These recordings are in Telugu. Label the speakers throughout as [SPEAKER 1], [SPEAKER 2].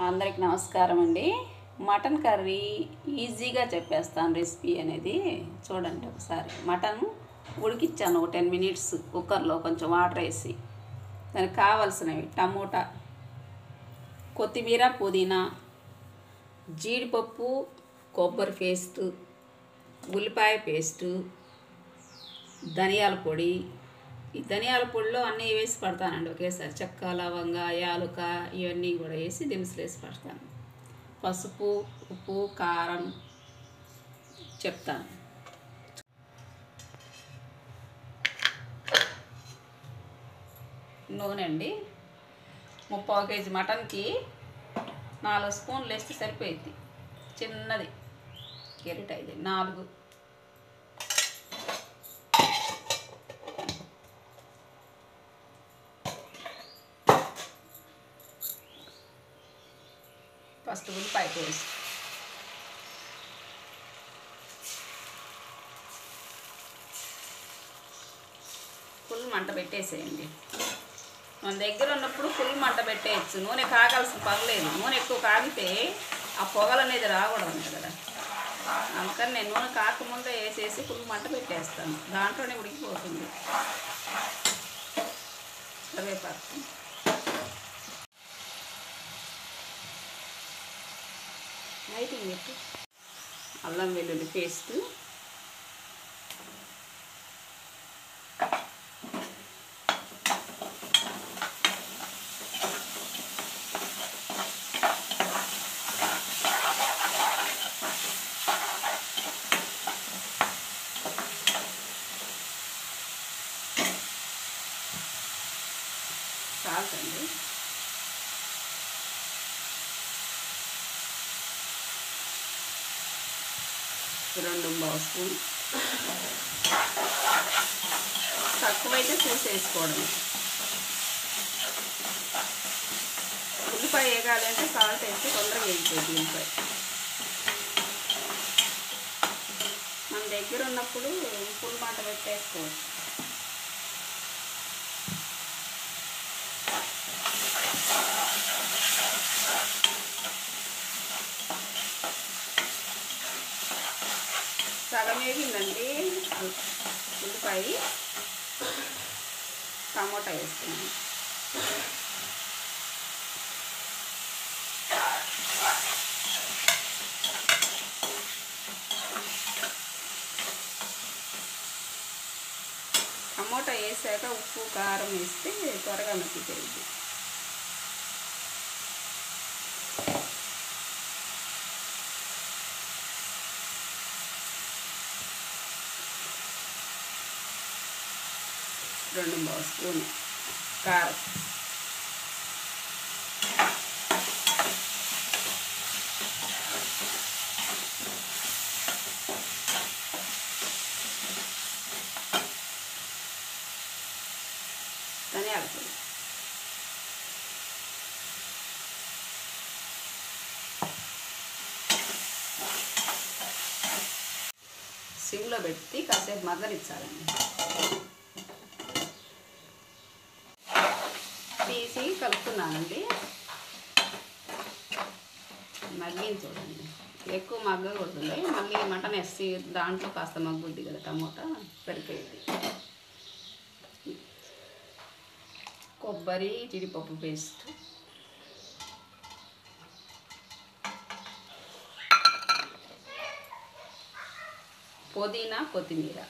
[SPEAKER 1] అందరికి నమస్కారం అండి. మటన్ కర్రీ ఈజీగా చెప్పేస్తాను. రెసిపీ అనేది చూడండి ఒకసారి. మటన్ ఉడికిచ్చాను ఒక 10 మినిట్స్ కుక్కర్లో కొంచెం వాటర్ వేసి. దానికి కావాల్సినవి టమోటా, కొత్తిమీర, పుదీనా, జీడిపప్పు, కొబ్బరి పేస్టు, ఉల్లిపాయ పేస్టు, ధనియాల పొడి. ఈ ధనియాల పొడిలో అన్నీ వేసి పడతానండి ఒకేసారి. చెక్క, లవంగ, యాలుక ఇవన్నీ కూడా వేసి దినుసులు వేసి పడతాను. పసుపు, ఉప్పు, కారం చెప్తాను. నూనె అండి, 3/4 కేజీ మటన్కి 4 స్పూన్లు వేస్తే సరిపోయింది. చిన్నది గెరిట ఇది 4. ఫస్ట్ ఉల్లిపాయ పేస్ట్, ఫుల్ మంట పెట్టేసేయండి. మన దగ్గర ఉన్నప్పుడు ఫుల్ మంట పెట్టేయచ్చు. నూనె కాగాల్సిన పర్లేదు. నూనె ఎక్కువ కాగితే ఆ పొగలు అనేది రాకూడదు కదా. అందుకని నేను నూనె కాకముందే వేసేసి ఫుల్ మంట పెట్టేస్తాను. దాంట్లోనే ఉడికిపోతుంది. కరివేపాకు, లైటింగ్ పెట్టి, అల్లం వెల్లుల్లి పేస్ట్, సాల్ట్ అండి, రెండు స్పూన్. తక్కువైతే చూసి వేసుకోవడం. ఉల్లిపాయ వేగాలి అంటే సాల్ట్ వేస్తే తొందరగా వేగిపోయింది ఉల్లిపాయ. మన దగ్గర ఉన్నప్పుడు ఫుల్ మంట పెట్టేసుకోవచ్చు. సగం వేగిందండి ఉల్లిపాయ. టమోటా వేస్తున్నాను. టమోటా వేసాక ఉప్పు, కారం వేస్తే త్వరగా మగ్గిపోయింది. రెండు స్పూన్ కారం, ధనియాల పొడి, సిమ్లో పెట్టి కాసేపు మగ్గనిచ్చాలండి. తీసి కలుపుతున్నానండి. మగ్గించండి, ఎక్కువ మగ్గకూడదండి. మళ్ళీ మటన్ వేసి దాంట్లో కాస్త మగ్గుద్ది కదా, టమోటా సరిపోయింది. కొబ్బరి, జీడిపప్పు పేస్ట్, పుదీనా, కొత్తిమీర,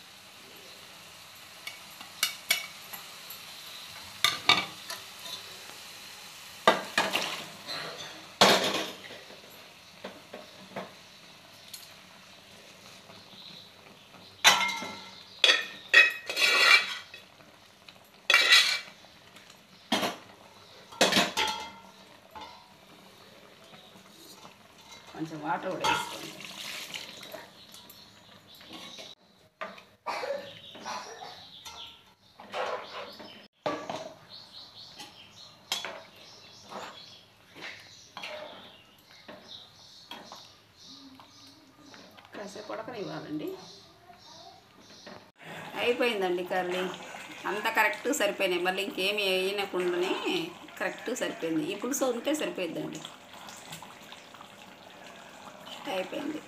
[SPEAKER 1] కొంచెం వాటర్ కూడా వేసుకోండి. కాసేపు ఉడకనివ్వాలండి. అయిపోయిందండి కర్రీ. అంత కరెక్ట్ సరిపోయినాయి. మళ్ళీ ఇంకేమి వేయనకుండానే కరెక్ట్ సరిపోయింది. ఈ పులుసు ఉంటే సరిపోయిద్దండి. అయిపోయింది.